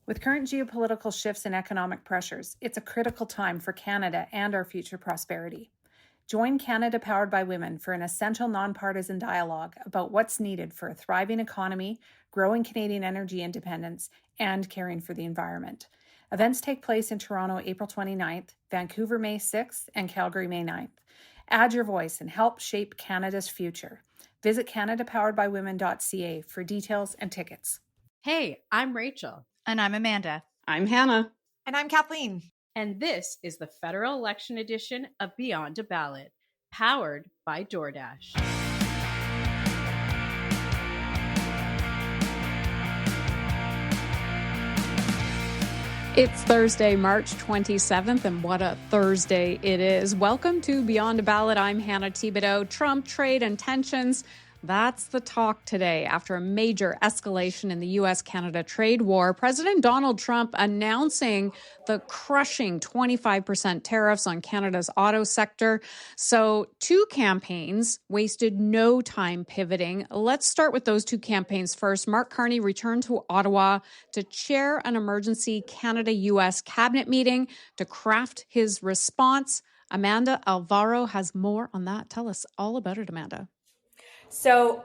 With current geopolitical shifts and economic pressures, it's a critical time for Canada and our future prosperity. Join Canada Powered by Women for an essential nonpartisan dialogue about what's needed for a thriving economy, growing Canadian energy independence, and caring for the environment. Events take place in Toronto, April 29th, Vancouver, May 6th, and Calgary, May 9th. Add your voice and help shape Canada's future. Visit CanadaPoweredByWomen.ca for details and tickets. Hey, I'm Rachel. And I'm Amanda. I'm Hannah. And I'm Kathleen. And this is the federal election edition of Beyond a Ballot, powered by DoorDash. It's Thursday, March 27th, and what a Thursday it is. Welcome to Beyond a Ballot. I'm Hannah Thibodeau. Trump, trade, and tensions. That's the talk today. After a major escalation in the U.S.-Canada trade war, President Donald Trump announcing the crushing 25% tariffs on Canada's auto sector. So two campaigns wasted no time pivoting. Let's start with those two campaigns first. Mark Carney returned to Ottawa to chair an emergency Canada-U.S. cabinet meeting to craft his response. Amanda Alvaro has more on that. Tell us all about it, Amanda. So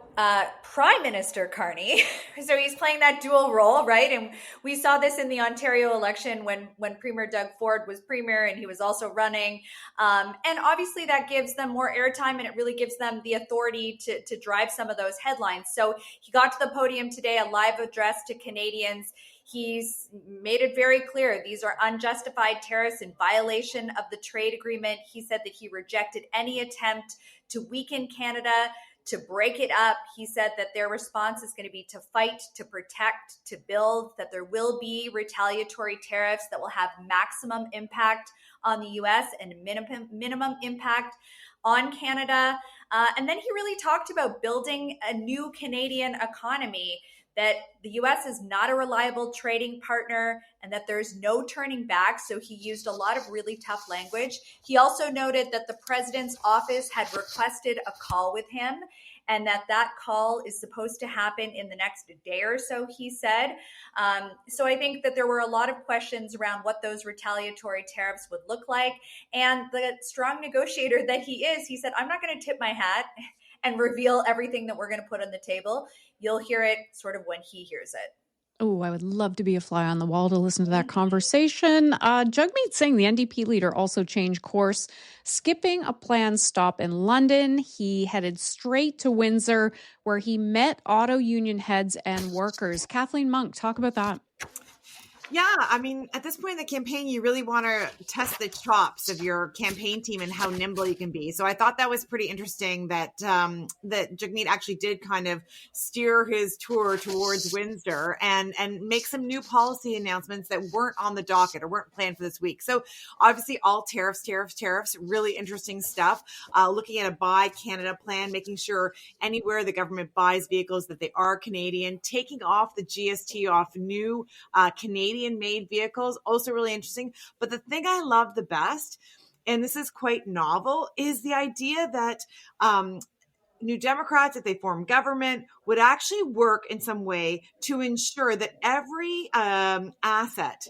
Prime Minister Carney, so he's playing that dual role, right? And we saw this in the Ontario election when Premier Doug Ford was Premier and he was also running. And obviously that gives them more airtime and it really gives them the authority to drive some of those headlines. So he got to the podium today, a live address to Canadians. He's made it very clear these are unjustified tariffs in violation of the trade agreement. He said that he rejected any attempt to weaken Canada, to break it up. He said that their response is going to be to fight, to protect, to build, that there will be retaliatory tariffs that will have maximum impact on the U.S. and minimum impact on Canada. And then he really talked about building a new Canadian economy, that the U.S. is not a reliable trading partner and that there's no turning back. So he used a lot of really tough language. He also noted that the president's office had requested a call with him and that call is supposed to happen in the next day or so, he said. So I think that there were a lot of questions around what those retaliatory tariffs would look like. And the strong negotiator that he is, he said, I'm not going to tip my hat and reveal everything that we're going to put on the table. You'll hear it sort of when he hears it. Oh, I would love to be a fly on the wall to listen to that conversation. Jagmeet Singh, the NDP leader, also changed course, skipping a planned stop in London. He headed straight to Windsor, where he met auto union heads and workers. Kathleen Monk, talk about that. Yeah, I mean, at this point in the campaign, you really want to test the chops of your campaign team and how nimble you can be. So I thought that was pretty interesting that that Jagmeet actually did kind of steer his tour towards Windsor and make some new policy announcements that weren't on the docket or weren't planned for this week. So obviously all tariffs, really interesting stuff. Looking at a Buy Canada plan, making sure anywhere the government buys vehicles that they are Canadian, taking off the GST off new Canadian-made vehicles, also really interesting. But the thing I love the best, and this is quite novel, is the idea that New Democrats, if they form government, would actually work in some way to ensure that every asset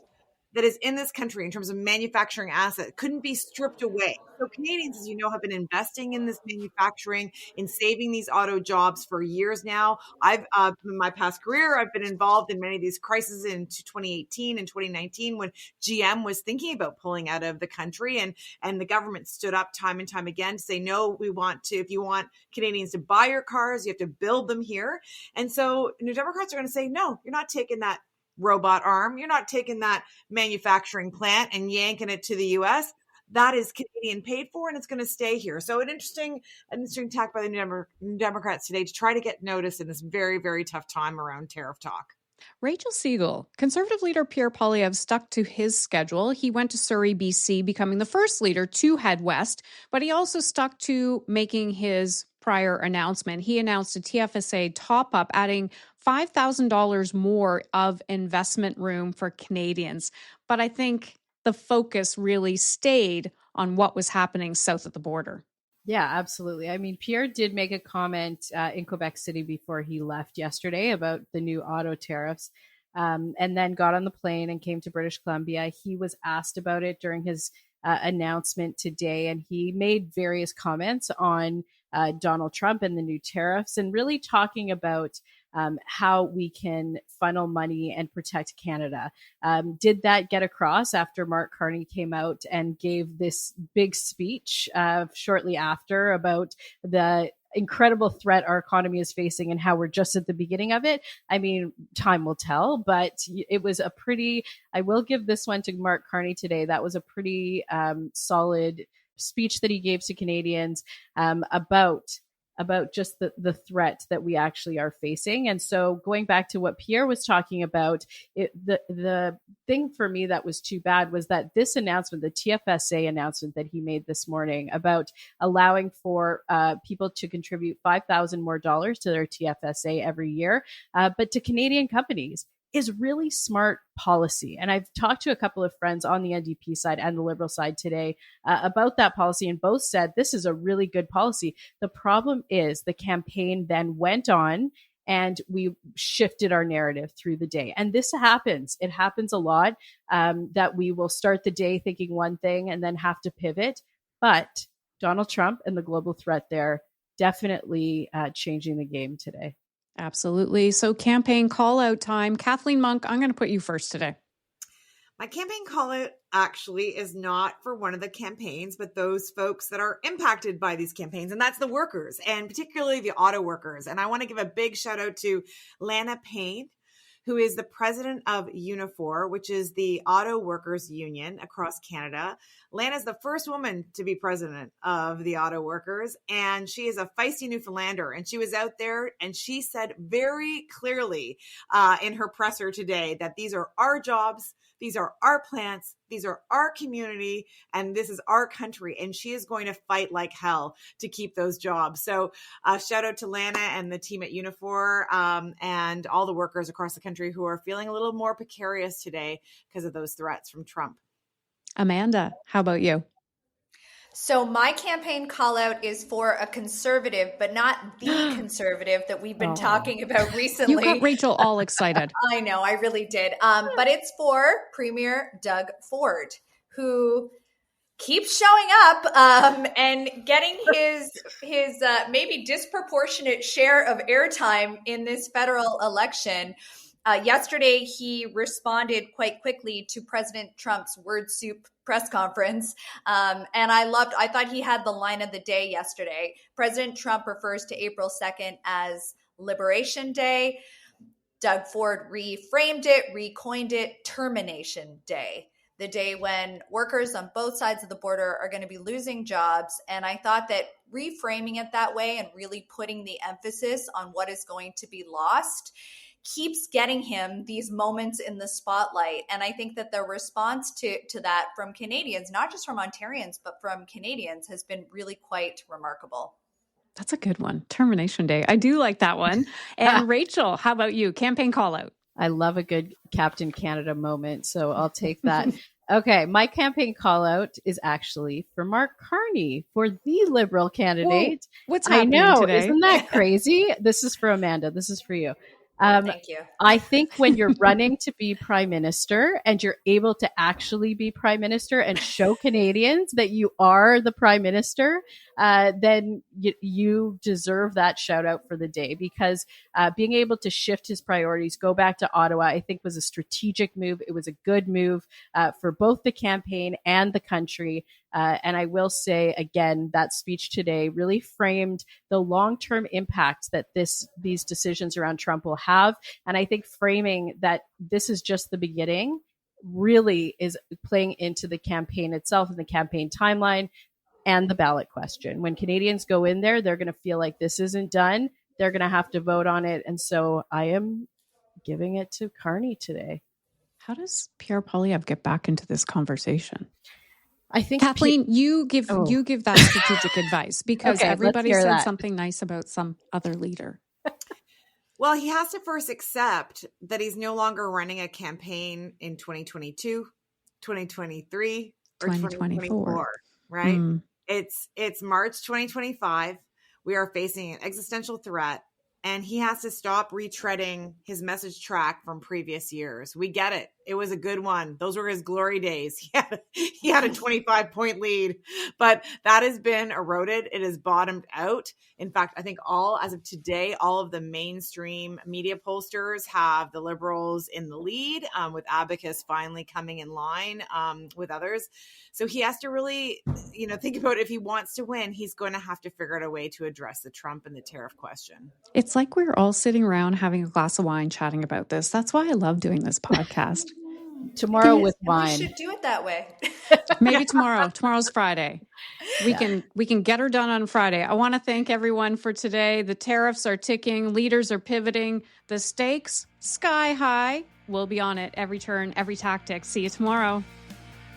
that is in this country in terms of manufacturing asset couldn't be stripped away. So Canadians, as you know, have been investing in this manufacturing, in saving these auto jobs for years now. I've in my past career, I've been involved in many of these crises in 2018 and 2019 when GM was thinking about pulling out of the country, and the government stood up time and time again to say, no, we want to, if you want Canadians to buy your cars, you have to build them here. And so New Democrats are going to say, no, you're not taking that robot arm. You're not taking that manufacturing plant and yanking it to the U.S. That is Canadian paid for, and it's going to stay here. So an interesting tack by the New Democrats today to try to get notice in this very, very tough time around tariff talk. Rachel Siegel, Conservative leader Pierre Poilievre stuck to his schedule. He went to Surrey, BC, becoming the first leader to head west, but he also stuck to making his prior announcement. He announced a TFSA top-up, adding $5,000 more of investment room for Canadians. But I think the focus really stayed on what was happening south of the border. Yeah, absolutely. I mean, Pierre did make a comment in Quebec City before he left yesterday about the new auto tariffs. and then got on the plane and came to British Columbia. He was asked about it during his announcement today, and he made various comments on Donald Trump and the new tariffs, and really talking about how we can funnel money and protect Canada. Did that get across after Mark Carney came out and gave this big speech shortly after about the incredible threat our economy is facing and how we're just at the beginning of it? I mean, time will tell, but it was a pretty, I will give this one to Mark Carney today. That was a pretty solid speech that he gave to Canadians about just the threat that we actually are facing. And so going back to what Pierre was talking about, the thing for me that was too bad was that this announcement, the TFSA announcement that he made this morning about allowing for people to contribute $5,000 more to their TFSA every year, but to Canadian companies, is really smart policy. And I've talked to a couple of friends on the NDP side and the Liberal side today about that policy, and both said this is a really good policy. The problem is the campaign then went on and we shifted our narrative through the day. And this happens. It happens a lot, that we will start the day thinking one thing and then have to pivot. But Donald Trump and the global threat there definitely changing the game today. Absolutely. So campaign call out time. Kathleen Monk, I'm going to put you first today. My campaign call out actually is not for one of the campaigns, but those folks that are impacted by these campaigns. And that's the workers, and particularly the auto workers. And I want to give a big shout out to Lana Payne, who is the president of Unifor, which is the auto workers union across Canada. Lana's the first woman to be president of the auto workers, and she is a feisty Newfoundlander. And she was out there and she said very clearly in her presser today that these are our jobs, these are our plants, these are our community, and this is our country. And she is going to fight like hell to keep those jobs. So shout out to Lana and the team at Unifor, and all the workers across the country who are feeling a little more precarious today because of those threats from Trump. Amanda, how about you? So my campaign call out is for a conservative, but not the conservative that we've been talking about recently. You got Rachel all excited. I know, I really did. But it's for Premier Doug Ford, who keeps showing up and getting his maybe disproportionate share of airtime in this federal election. Yesterday, he responded quite quickly to President Trump's word soup press conference. And I thought he had the line of the day yesterday. President Trump refers to April 2nd as Liberation Day. Doug Ford reframed it, recoined it, Termination Day, the day when workers on both sides of the border are going to be losing jobs. And I thought that reframing it that way and really putting the emphasis on what is going to be lost keeps getting him these moments in the spotlight. And I think that the response to that from Canadians, not just from Ontarians, but from Canadians, has been really quite remarkable. That's a good one. Termination Day. I do like that one. And Rachel, how about you? Campaign call out. I love a good Captain Canada moment, so I'll take that. Okay, my campaign call out is actually for Mark Carney, for the Liberal candidate. Whoa, what's happening today? Isn't that crazy? This is for Amanda. This is for you. Thank you. I think when you're running to be prime minister and you're able to actually be prime minister and show Canadians that you are the prime minister, then you deserve that shout out for the day, because being able to shift his priorities, go back to Ottawa, I think was a strategic move. It was a good move for both the campaign and the country. And I will say again, that speech today really framed the long-term impact that these decisions around Trump will have. And I think framing that this is just the beginning really is playing into the campaign itself and the campaign timeline and the ballot question. When Canadians go in there, they're going to feel like this isn't done. They're going to have to vote on it. And so I am giving it to Carney today. How does Pierre Poilievre get back into this conversation? I think Kathleen, you give that strategic advice, because Okay, everybody let's hear said that. something nice about some other leader. Well, he has to first accept that he's no longer running a campaign in 2022, 2023, or 2024, right? It's March 2025. We are facing an existential threat, and he has to stop retreading his message track from previous years. We get it. It was a good one. Those were his glory days. He had a 25-point lead, but that has been eroded. It has bottomed out. In fact, I think as of today, all of the mainstream media pollsters have the Liberals in the lead, with Abacus finally coming in line with others. So he has to really, think about if he wants to win, he's going to have to figure out a way to address the Trump and the tariff question. It's like we're all sitting around having a glass of wine chatting about this. That's why I love doing this podcast. Tomorrow with wine. We should do it that way. Maybe tomorrow. Tomorrow's Friday. We can get her done on Friday. I want to thank everyone for today. The tariffs are ticking. Leaders are pivoting. The stakes sky high. We'll be on it every turn, every tactic. See you tomorrow.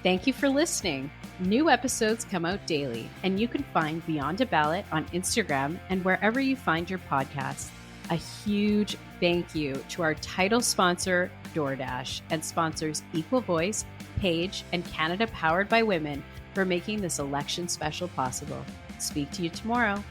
Thank you for listening. New episodes come out daily, and you can find Beyond a Ballot on Instagram and wherever you find your podcasts. A huge thank you to our title sponsor, DoorDash, and sponsors Equal Voice, Page, and Canada Powered by Women for making this election special possible. Speak to you tomorrow.